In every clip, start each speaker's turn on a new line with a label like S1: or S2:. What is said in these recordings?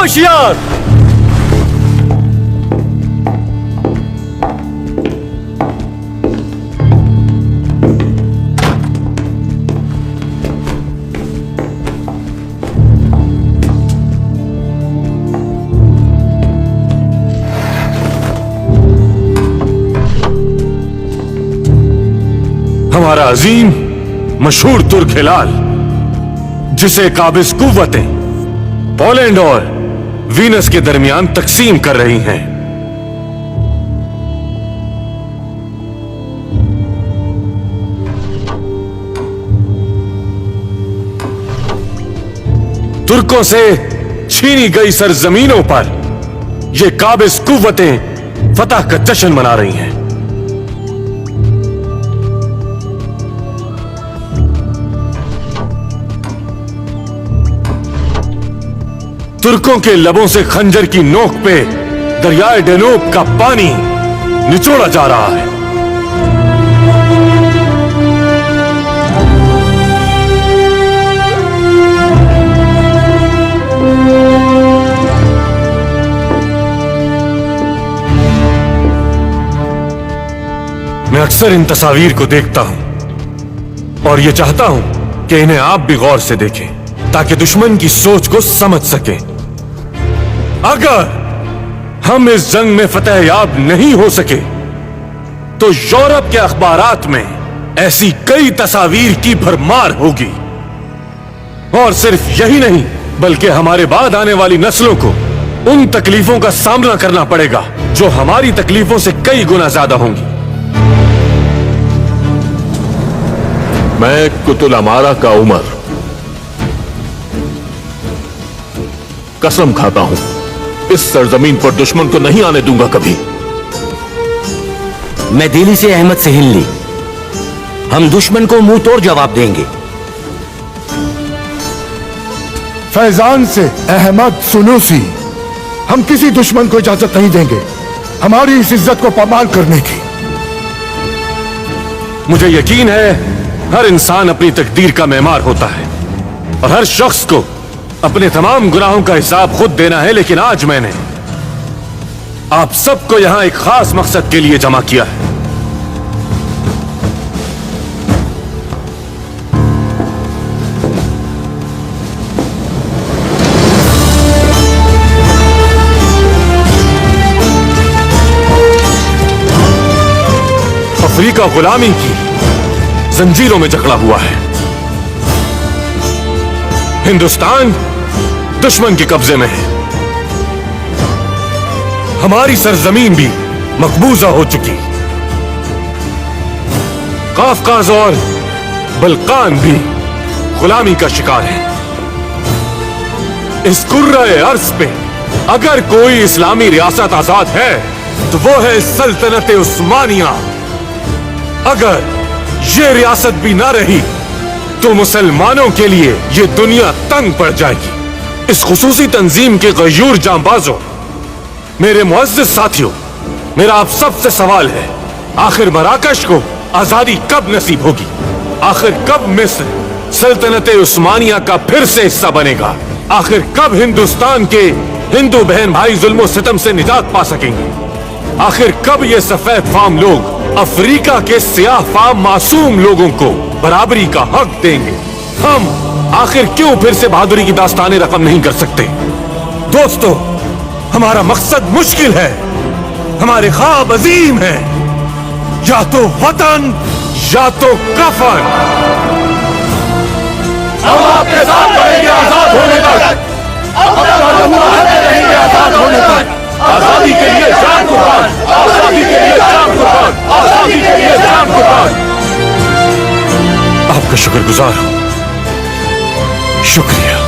S1: होशियार। हमारा अजीम मशहूर तुर्क हिलाल, जिसे काबिज कुव्वतें पोलैंड और वीनस के दरमियान तकसीम कर रही हैं। तुर्कों से छीनी गई सरजमीनों पर ये काबिज कुव्वतें फतह का जश्न मना रही हैं। तुर्कों के लबों से खंजर की नोक पे दरियाए डेनूब का पानी निचोड़ा जा रहा है। मैं अक्सर इन तस्वीर को देखता हूं और यह चाहता हूं कि इन्हें आप भी गौर से देखें ताकि दुश्मन की सोच को समझ सकें। अगर हम इस जंग में फतह याब नहीं हो सके तो यूरोप के अखबारात में ऐसी कई तस्वीर की भरमार होगी। और सिर्फ यही नहीं बल्कि हमारे बाद आने वाली नस्लों को उन तकलीफों का सामना करना पड़ेगा जो हमारी तकलीफों से कई गुना ज्यादा होंगी।
S2: मैं कुतुल अमारा का उमर कसम खाता हूं, इस सरजमीन पर दुश्मन को नहीं आने दूंगा कभी।
S3: मैं दिल्ली से अहमद सहिल्ली, हम दुश्मन को मुंह तोड़ जवाब देंगे।
S4: फैजान से अहमद सुनूसी, हम किसी दुश्मन को इजाजत नहीं देंगे हमारी इस इज्जत को पामाल करने की।
S1: मुझे यकीन है हर इंसान अपनी तकदीर का मेहमान होता है और हर शख्स को अपने तमाम गुनाहों का हिसाब खुद देना है, लेकिन आज मैंने आप सबको यहां एक खास मकसद के लिए जमा किया है। अफ्रीका गुलामी की जंजीरों में जकड़ा हुआ है। हिंदुस्तान दुश्मन के कब्जे में है। हमारी सरजमीन भी मकबूजा हो चुकी। काफकाज और बल्कान भी गुलामी का शिकार है। इस कुर्रे अर्ज पे अगर कोई इस्लामी रियासत आजाद है तो वो है सल्तनत उस्मानिया। अगर ये रियासत भी ना रही तो मुसलमानों के लिए ये दुनिया तंग पड़ जाएगी। इस खुसूसी तंजीम के गयूर जांबाजों, मेरे मुअज़्ज़िज़ साथियों, मेरा आप सबसे सवाल है, आखिर मराकश को आजादी कब नसीब होगी? आखिर कब मिस्र सल्तनत उस्मानिया का फिर से हिस्सा बनेगा? आखिर कब हिंदुस्तान के हिंदू बहन भाई जुल्म सितम से निजात पा सकेंगे? आखिर कब ये सफेद फाम लोग अफ्रीका के सियाह फाम मासूम लोगों को बराबरी का हक देंगे? हम आखिर क्यों फिर से बहादुरी की दास्तानें रकम नहीं कर सकते? दोस्तों, हमारा मकसद मुश्किल है, हमारे ख्वाब अजीम है, या तो वतन या तो कफन।
S5: हम आपके साथ रहेंगे आजाद होने तक, रहेंगे आजाद होने तक। आजादी के लिए जान कुर्बान, आजादी के लिए जान कुर्बान, आजादी के लिए जान कुर्बान।
S1: आपका शुक्रगुजार हूं, शुक्रिया।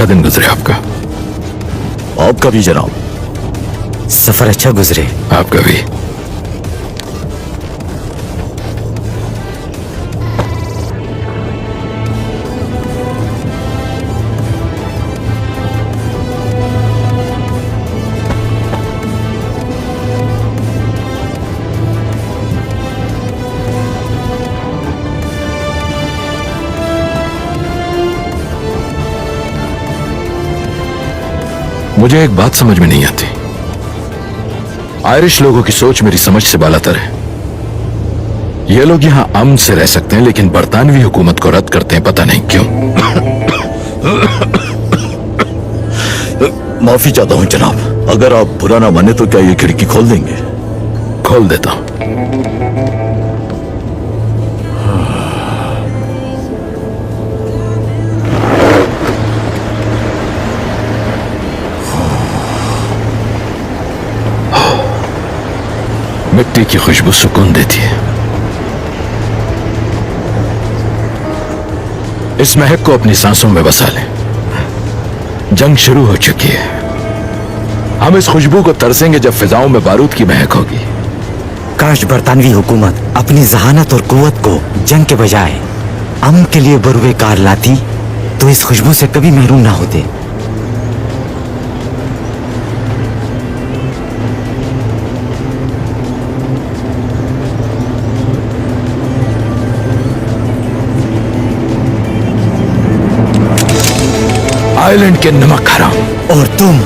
S2: अच्छा दिन गुजरे आपका।
S6: आपका भी जनाब।
S3: सफर अच्छा गुजरे।
S2: आपका भी। मुझे एक बात समझ में नहीं आती। आयरिश लोगों की सोच मेरी समझ से बालातर है। ये लोग यहां अमन से रह सकते हैं, लेकिन बरतानवी हुकूमत को रद्द करते हैं, पता नहीं क्यों।
S6: माफी चाहता हूं जनाब, अगर आप बुरा ना माने तो क्या ये खिड़की खोल देंगे?
S2: खोल देता हूं। मिट्टी की खुशबू सुकून देती है। इस महक को अपनी सांसों में बसा लें। जंग शुरू हो चुकी है। हम इस खुशबू को तरसेंगे जब फिजाओं में बारूद की महक होगी।
S3: काश बरतानवी हुकूमत अपनी जहानत और कुव्वत को जंग के बजाय अमन के लिए बरूए कार लाती तो इस खुशबू से कभी महरूम ना होते।
S2: आइलैंड के नमक हराम
S3: और तुम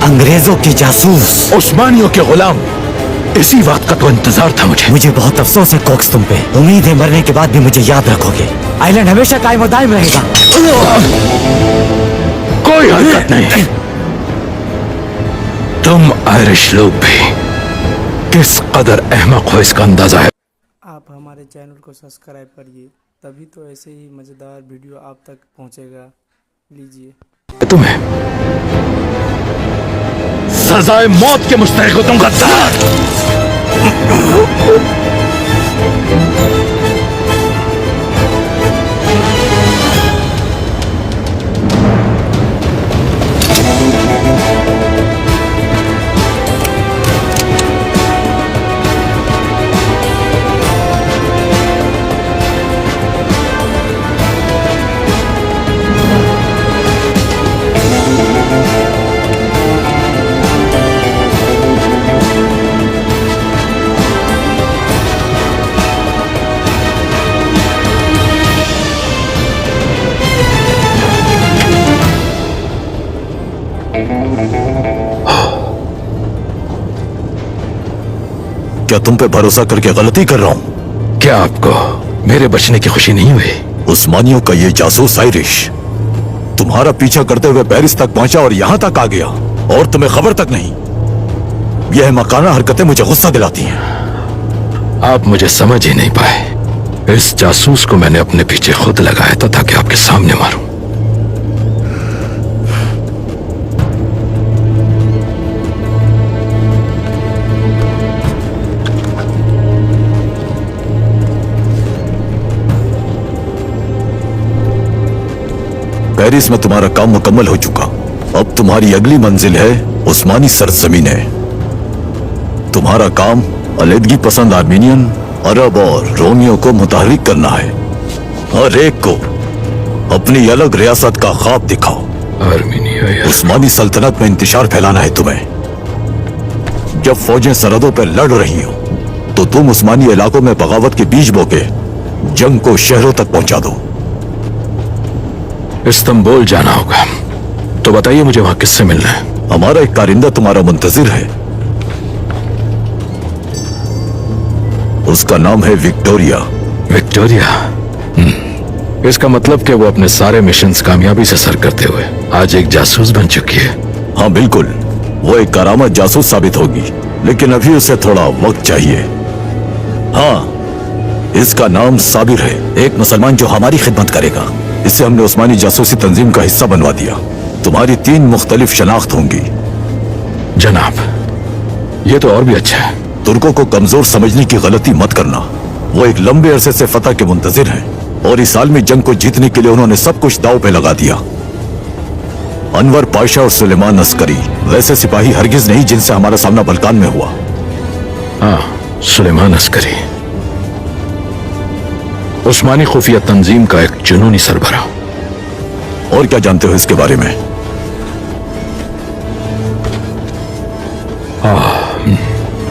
S3: अंग्रेजों के जासूस।
S2: उस्मानियों के गुलाम। इसी बात का तो इंतजार था मुझे।
S3: मुझे बहुत अफसोस है कोक्स तुम पे। उम्मीद है मरने के बाद भी मुझे याद रखोगे। आइलैंड हमेशा कायम और दायम रहेगा।
S2: कोई हरकत नहीं। तुम आयरिश लोग भी किस कदर अहमक हो इसका अंदाजा है।
S7: आप हमारे चैनल को सब्सक्राइब करिए, तभी तो ऐसे ही मज़ेदार वीडियो आप तक पहुंचेगा। लीजिए।
S2: तुम्हें सजाए मौत के मुस्तहिक हो तुम गद्दार।
S6: क्या तुम पे भरोसा करके गलती कर रहा हूं?
S2: क्या आपको मेरे बचने की खुशी नहीं हुई?
S6: उस्मानियों का ये जासूस आयरिश तुम्हारा पीछा करते हुए पेरिस तक पहुंचा और यहां तक आ गया और तुम्हें खबर तक नहीं। यह मकाना हरकतें मुझे गुस्सा दिलाती हैं।
S2: आप मुझे समझ ही नहीं पाए। इस जासूस को मैंने अपने पीछे खुद लगाया था ताकि आपके सामने मारूं।
S6: पेरिस में तुम्हारा काम मुकम्मल हो चुका। अब तुम्हारी अगली मंजिल है उस्मानी सरजमीनें। तुम्हारा काम अलहदगी पसंद आर्मीनियन, अरब और रोमियो को मुतहरिक करना है। हर एक को अपनी अलग रियासत का ख्वाब दिखाओ।
S2: आर्मीनिया
S6: उस्मानी सल्तनत में इंतशार फैलाना है तुम्हें। जब फौजें सरहदों पर लड़ रही हो तो तुम उस्मानी इलाकों में बगावत के बीज बोके जंग को शहरों तक पहुंचा दो।
S2: इस्तांबुल जाना होगा, तो बताइए मुझे वहां किससे मिलना है?
S6: हमारा एक कारिंदा तुम्हारा मुंतजिर है। उसका नाम है विक्टोरिया।
S2: विक्टोरिया? इसका मतलब कि वो अपने सारे मिशंस कामयाबी से सर करते हुए आज एक जासूस बन चुकी है।
S6: हाँ बिल्कुल, वो एक करामत जासूस साबित होगी, लेकिन अभी उसे थोड़ा वक्त चाहिए। हाँ, इसका नाम साबिर है, एक मुसलमान जो हमारी खिदमत करेगा। इसे हमने उस्मानी जासूसी तंजीम का हिस्सा बनवा दिया। तुम्हारी 3 मुख्तलिफ शनाख्त होंगी।
S2: जनाब, ये तो और भी अच्छा है।
S6: तुर्कों को कमजोर समझने की गलती मत करना। वो एक लंबे अरसे से फतह के मुंतजिर हैं और इस आलमी जंग को जीतने के लिए उन्होंने सब कुछ दांव पे लगा दिया। अनवर पाशा और सुलेमान अस्करी वैसे सिपाही हरगिज नहीं जिनसे हमारा सामना बल्कान में हुआ।
S2: हाँ, सुलेमान अस्करी उस्मानी खुफिया तंजीम का एक जुनूनी सरबरा।
S6: और क्या जानते हो इसके बारे में?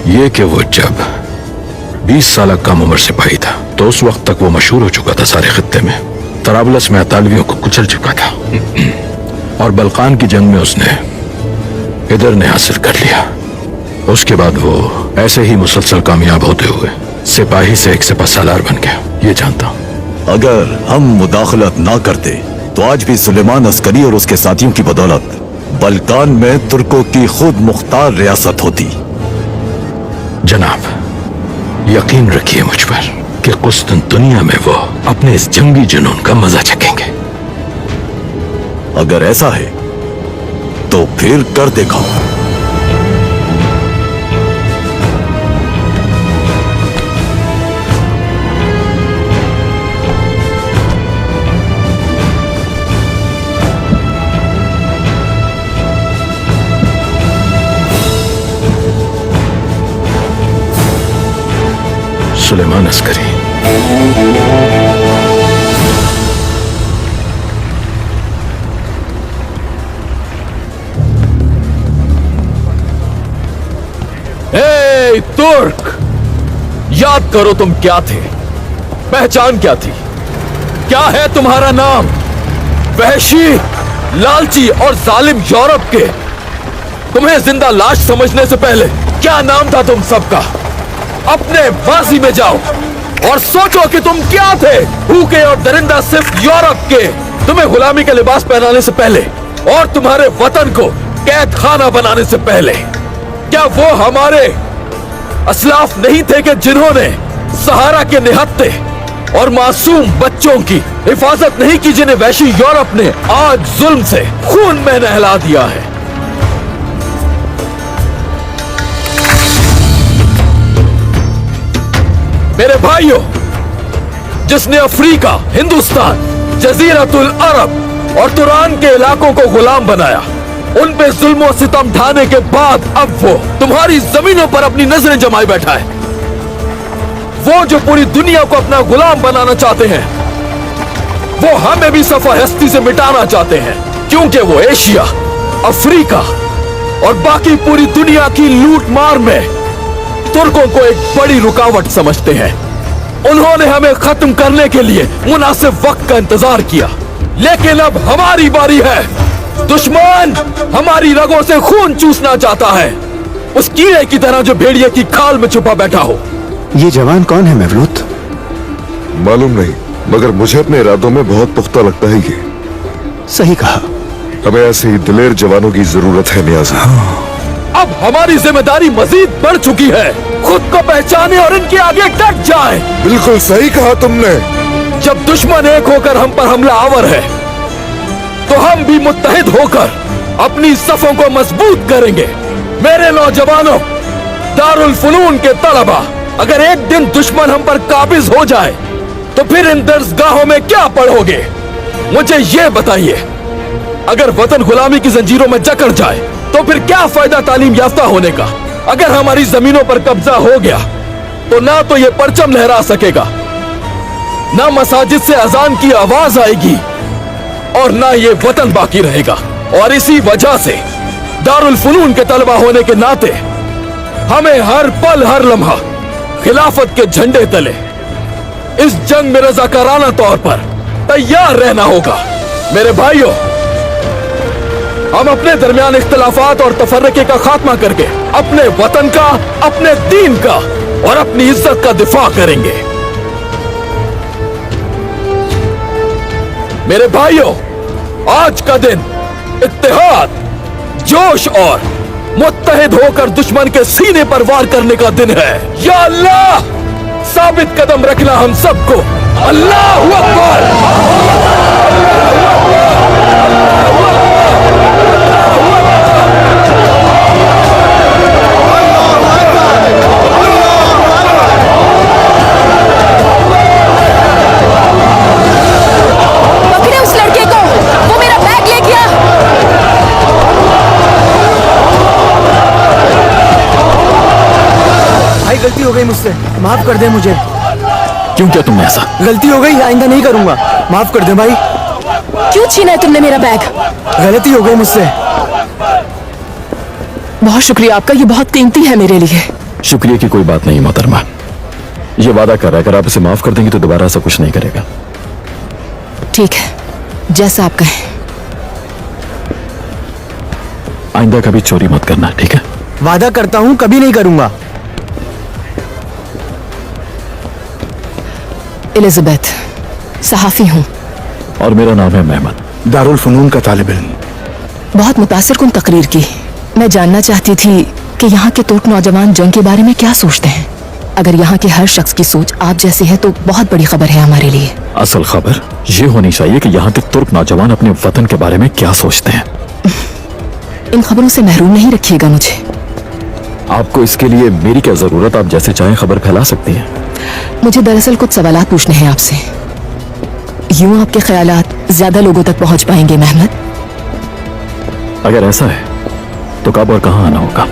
S2: ये कि वो जब 20 साल कम उम्र सिपाही था तो उस वक्त तक वो मशहूर हो चुका था सारे खित्ते में। तराबलस में अतालवियों को कुचल चुका था और बल्कान की जंग में उसने इधर ने हासिल कर लिया। उसके बाद वो ऐसे ही मुसलसल कामयाब होते हुए सिपाही से एक सिपह सालार बन गया, ये जानता हूं।
S6: अगर हम मुदाखलत ना करते तो आज भी सुलेमान अस्करी और उसके साथियों की बदौलत बल्कान में तुर्कों की खुद मुख्तार रियासत होती।
S2: जनाब, यकीन रखिए मुझ पर कि कुस्तुनतुनिया में वो अपने इस जंगी जुनून का मजा चखेंगे।
S6: अगर ऐसा है तो फिर कर दिखाओ।
S2: सुलेमान अस्करी,
S5: ए तुर्क, याद करो तुम क्या थे, पहचान क्या थी, क्या है तुम्हारा नाम? वहशी, लालची और जालिम यूरोप के तुम्हें जिंदा लाश समझने से पहले क्या नाम था तुम सबका? अपने माजी में जाओ और सोचो कि तुम क्या थे। भूखे और दरिंदा सिर्फ यूरोप के तुम्हें गुलामी का लिबास पहनाने से पहले और तुम्हारे वतन को कैद खाना बनाने से पहले, क्या वो हमारे असलाफ नहीं थे कि जिन्होंने सहारा के निहत्ते और मासूम बच्चों की हिफाजत नहीं की, जिन्हें वैशी यूरोप ने आज जुल्म से खून में नहला दिया है? मेरे भाइयों, जिसने अफ्रीका, हिंदुस्तान, जजीरतुल अरब और तुरान के इलाकों को गुलाम बनाया, उन पे जुल्म और सितम ढाने के बाद अब वो तुम्हारी जमीनों पर अपनी नजरें जमाए बैठा है। वो जो पूरी दुनिया को अपना गुलाम बनाना चाहते हैं, वो हमें भी सफा हस्ती से मिटाना चाहते हैं, क्योंकि वो एशिया, अफ्रीका और बाकी पूरी दुनिया की लूट मार में तुर्कों को एक बड़ी रुकावट समझते हैं। उन्होंने हमें खत्म करने के लिए मुनासिब वक्त का इंतजार किया, लेकिन अब हमारी बारी है। दुश्मन हमारी रगों से खून चूसना चाहता है, उस कीड़े की तरह जो भेड़िए की खाल में छुपा बैठा हो।
S8: ये जवान कौन है मेवलूत?
S9: मालूम नहीं, मगर मुझे अपने इरादों में बहुत पुख्ता लगता है ये।
S8: सही कहा,
S9: हमें ऐसे ही दिलेर जवानों की जरूरत है नियाज़।
S5: अब हमारी जिम्मेदारी मजीद बढ़ चुकी है। खुद को पहचाने और इनके आगे डट जाए।
S9: बिल्कुल सही कहा तुमने।
S5: जब दुश्मन एक होकर हम पर हमला आवर है, तो हम भी मुत्तहिद होकर अपनी सफों को मजबूत करेंगे। मेरे नौजवानों, दारुल फुनून के तलबा, अगर एक दिन दुश्मन हम पर काबिज हो जाए तो फिर इन दर्सगाहों में क्या पढ़ोगे? मुझे ये बताइए। अगर वतन गुलामी की जंजीरों में जकड़ जाए तो फिर क्या फायदा तालीम याफ्ता होने का? अगर हमारी जमीनों पर कब्जा हो गया तो ना तो ये परचम लहरा सकेगा, ना मसाजिद से अजान की आवाज आएगी और ना ये वतन बाकी रहेगा। और इसी वजह से दारुल फुनून के तलबा होने के नाते हमें हर पल हर लम्हा खिलाफत के झंडे तले इस जंग में रज़ाकाराना तौर पर तैयार रहना होगा। मेरे भाइयों, हम अपने दरमियान इख्तिलाफात और तफर्रके का खात्मा करके अपने वतन का, अपने दीन का और अपनी इज्जत का दिफा करेंगे। मेरे भाइयों, आज का दिन इत्तेहाद, जोश और मुत्तहिद होकर दुश्मन के सीने पर वार करने का दिन है। या अल्लाह, साबित कदम रखना हम सबको। अल्लाहु अकबर।
S10: पकड़े उस लड़के को, वो मेरा बैग ले गया।
S3: हो गई मुझसे, माफ कर दे मुझे।
S5: क्यों किया तुमने ऐसा?
S3: गलती हो गई, आइंदा नहीं करूंगा, माफ कर दे भाई।
S10: क्यों छीना है तुमने मेरा बैग?
S3: गलती हो गई मुझसे।
S10: बहुत शुक्रिया आपका, ये बहुत कीमती है मेरे लिए।
S5: शुक्रिया की कोई बात नहीं मोहतरमा, ये वादा कर रहा है अगर आप इसे माफ कर देंगे तो दोबारा ऐसा कुछ नहीं करेगा।
S10: ठीक है, जैसा आप कहें।
S5: आइंदा कभी चोरी मत करना, ठीक है?
S3: वादा करता हूँ कभी नहीं करूंगा।
S10: एलिजाबेथ, सहाफी हूँ।
S5: और मेरा नाम है मेहमद,
S8: दारुल फनून का तालिब इल्म।
S10: बहुत मुतासिर कुन तकरीर की। मैं जानना चाहती थी कि यहाँ के तुर्क नौजवान जंग के बारे में क्या सोचते हैं। अगर यहाँ के हर शख्स की सोच आप जैसी है तो बहुत बड़ी खबर है हमारे लिए।
S5: असल खबर ये होनी चाहिए कि यहाँ के तुर्क नौजवान अपने वतन के बारे में क्या सोचते हैं।
S10: इन खबरों से महरूम नहीं रखिएगा मुझे।
S5: आपको इसके लिए मेरी क्या जरूरत, आप जैसे चाहें खबर फैला सकती हैं।
S10: मुझे दरअसल कुछ सवालात पूछने हैं आपसे। यूं आपके ख्यालात ज्यादा लोगों तक पहुंच पाएंगे मेहमद?
S5: अगर ऐसा है तो कब और कहाँ आना होगा?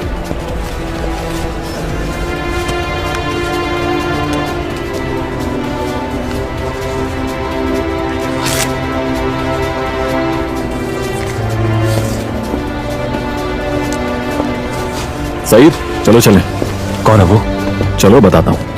S5: सईद, चलो चलें।
S3: कौन है वो?
S5: चलो बताता हूँ।